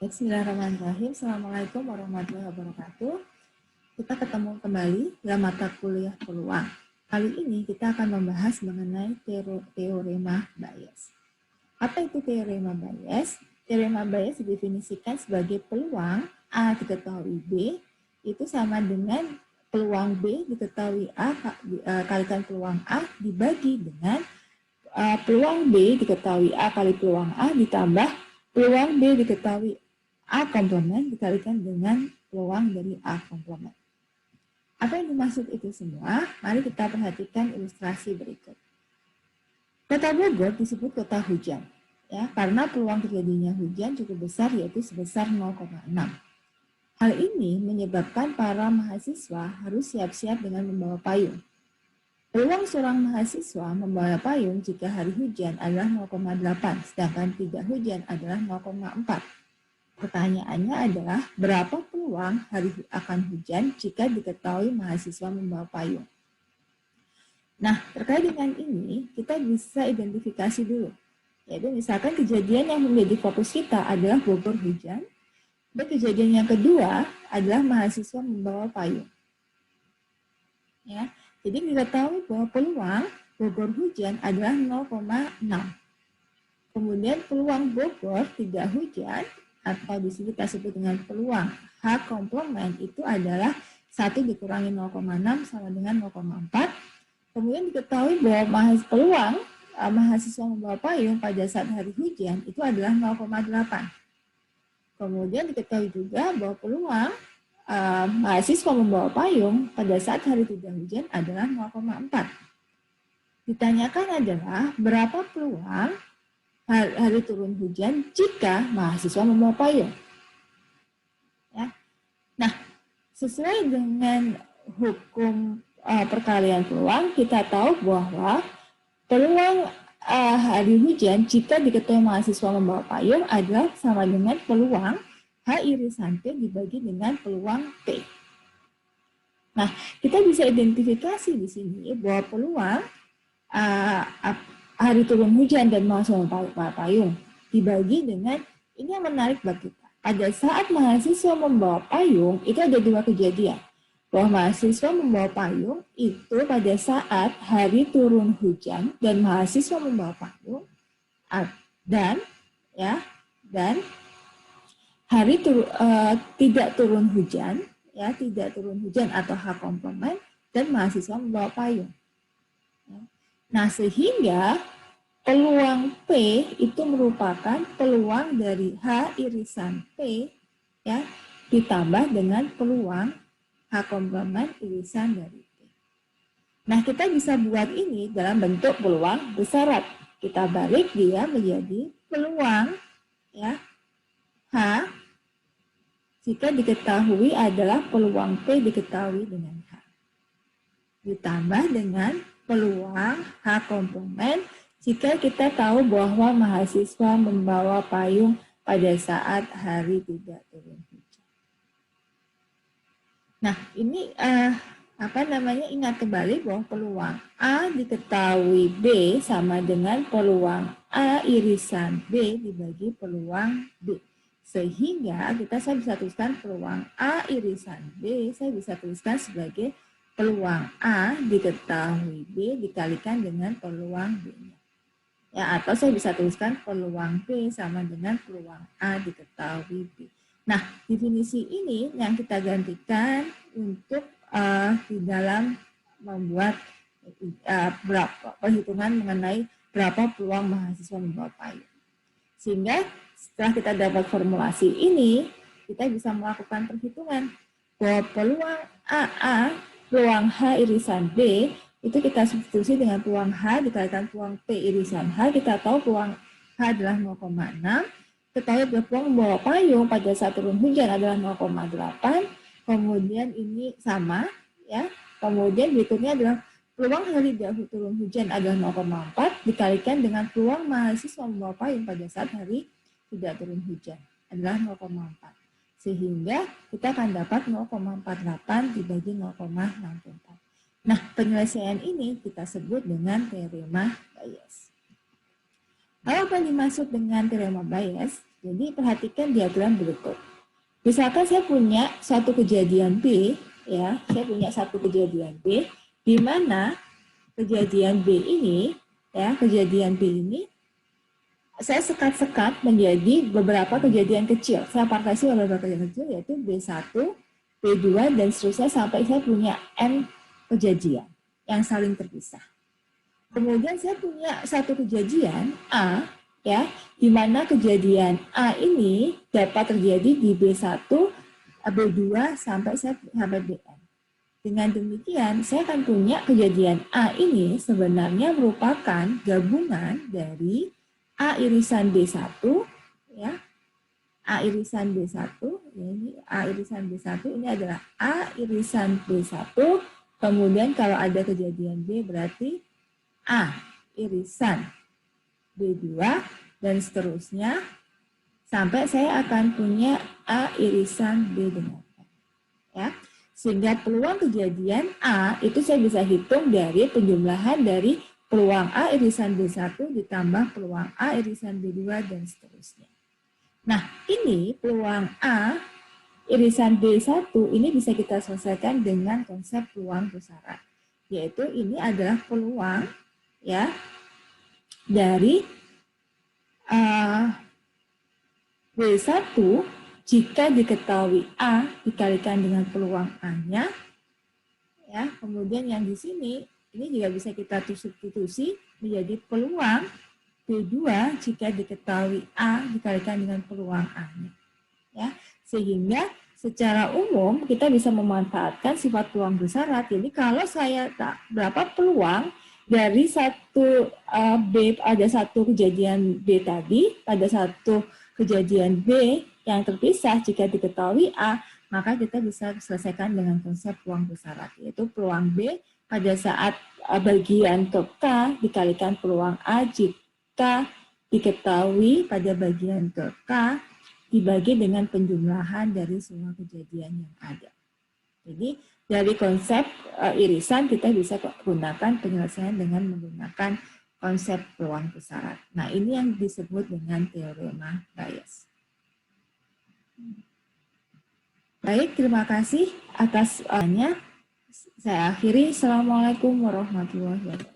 Bismillahirrahmanirrahim. Assalamualaikum warahmatullahi wabarakatuh. Kita ketemu kembali dalam mata kuliah peluang. Kali ini kita akan membahas mengenai teorema Bayes. Apa itu teorema Bayes? Teorema Bayes didefinisikan sebagai peluang A diketahui B itu sama dengan peluang B diketahui A kalikan peluang A dibagi dengan peluang B diketahui A kali peluang A ditambah peluang B diketahui A komplement dikalikan dengan peluang dari A komplement. Apa yang dimaksud itu semua? Mari kita perhatikan ilustrasi berikut. Kota Bogor disebut kota hujan, ya, karena peluang terjadinya hujan cukup besar, yaitu sebesar 0,6. Hal ini menyebabkan para mahasiswa harus siap-siap dengan membawa payung. Peluang seorang mahasiswa membawa payung jika hari hujan adalah 0,8, sedangkan tidak hujan adalah 0,4. Pertanyaannya adalah berapa peluang hari akan hujan jika diketahui mahasiswa membawa payung. Nah, terkait dengan ini, kita bisa identifikasi dulu. Yaitu misalkan kejadian yang menjadi fokus kita adalah Bogor hujan, dan kejadian yang kedua adalah mahasiswa membawa payung. Ya, jadi diketahui bahwa peluang Bogor hujan adalah 0,6. Kemudian peluang Bogor tidak hujan, atau di sini kita sebut dengan peluang H komplement itu adalah 1 dikurangi 0,6 sama dengan 0,4. Kemudian diketahui bahwa peluang mahasiswa membawa payung pada saat hari hujan itu adalah 0,8. Kemudian diketahui juga bahwa peluang mahasiswa membawa payung pada saat hari tidak hujan adalah 0,4. Ditanyakan adalah berapa peluang hari turun hujan jika mahasiswa membawa payung. Ya. Nah, sesuai dengan hukum perkalian peluang, kita tahu bahwa peluang hari hujan jika diketahui mahasiswa membawa payung adalah sama dengan peluang H irisan P dibagi dengan peluang P. Nah, kita bisa identifikasi di sini bahwa peluang hari turun hujan dan mahasiswa membawa payung dibagi dengan, ini yang menarik bagi kita. Pada saat mahasiswa membawa payung, itu ada dua kejadian. Bahwa mahasiswa membawa payung itu pada saat hari turun hujan dan mahasiswa membawa payung dan hari tidak turun hujan, ya, tidak turun hujan atau H komplement dan mahasiswa membawa payung. Nah, sehingga peluang P itu merupakan peluang dari H irisan P, ya, ditambah dengan peluang H komplement irisan dari P. Nah, kita bisa buat ini dalam bentuk peluang bersyarat. Kita balik dia menjadi peluang, ya, H jika diketahui adalah peluang P diketahui dengan H. Ditambah dengan peluang H komplement jika kita tahu bahwa mahasiswa membawa payung pada saat hari tidak turun hujan. Nah, ini ingat kembali bahwa peluang A diketahui B sama dengan peluang A irisan B dibagi peluang B. Sehingga saya bisa tuliskan peluang A irisan B, saya bisa tuliskan sebagai peluang A diketahui B dikalikan dengan peluang B-nya. Ya, atau saya bisa tuliskan peluang B sama dengan peluang A diketahui B. Nah, definisi ini yang kita gantikan untuk di dalam membuat perhitungan mengenai berapa peluang mahasiswa membawa payung. Sehingga setelah kita dapat formulasi ini, kita bisa melakukan perhitungan bahwa peluang AA, peluang H irisan B, itu kita substitusi dengan peluang H dikalikan peluang P irisan H. Kita tahu peluang H adalah 0,6. Ketahui bahwa peluang membawa payung pada saat turun hujan adalah 0,8. Kemudian ini sama, ya. Kemudian berikutnya adalah peluang hari turun hujan adalah 0,4 dikalikan dengan peluang mahasiswa membawa payung pada saat hari tidak turun hujan adalah 0,4. Sehingga kita akan dapat 0,48 dibagi 0,64. Nah, penyelesaian ini kita sebut dengan teorema Bayes. Lalu apa yang dimaksud dengan teorema Bayes? Jadi perhatikan diagram berikut. Misalkan saya punya satu kejadian B, ya, saya punya satu kejadian B, di mana kejadian B ini, ya, kejadian B ini saya sekat-sekat menjadi beberapa kejadian kecil. Saya partasi beberapa kejadian kecil, yaitu B1, B2, dan seterusnya sampai saya punya N kejadian yang saling terpisah. Kemudian saya punya satu kejadian A, ya, di mana kejadian A ini dapat terjadi di B1, B2 sampai BN. Dengan demikian, saya akan punya kejadian A ini sebenarnya merupakan gabungan dari A irisan B1, ya, A irisan B1, ya, ini A irisan B1, ini adalah A irisan B1, kemudian kalau ada kejadian B berarti A irisan B2, dan seterusnya, sampai saya akan punya A irisan B dengan N. Ya. Sehingga peluang kejadian A itu saya bisa hitung dari penjumlahan dari peluang A irisan B1 ditambah peluang A irisan B2 dan seterusnya. Nah, ini peluang A irisan B1 ini bisa kita selesaikan dengan konsep peluang bersyarat. Yaitu ini adalah peluang, ya, dari B1 jika diketahui A dikalikan dengan peluang A-nya, ya, kemudian yang di sini ini juga bisa kita substitusi menjadi peluang B2 jika diketahui A dikalikan dengan peluang A-nya. Ya, sehingga secara umum kita bisa memanfaatkan sifat peluang bersyarat. Jadi kalau saya berapa peluang dari satu B, ada satu kejadian B tadi, pada satu kejadian B yang terpisah jika diketahui A, maka kita bisa selesaikan dengan konsep peluang bersyarat, yaitu peluang B pada saat bagian ke K dikalikan peluang A jika diketahui pada bagian ke K dibagi dengan penjumlahan dari semua kejadian yang ada. Jadi dari konsep irisan kita bisa gunakan penyelesaian dengan menggunakan konsep peluang bersyarat. Nah, ini yang disebut dengan teorema Bayes. Baik, terima kasih atas Saya akhiri. Assalamualaikum warahmatullahi wabarakatuh.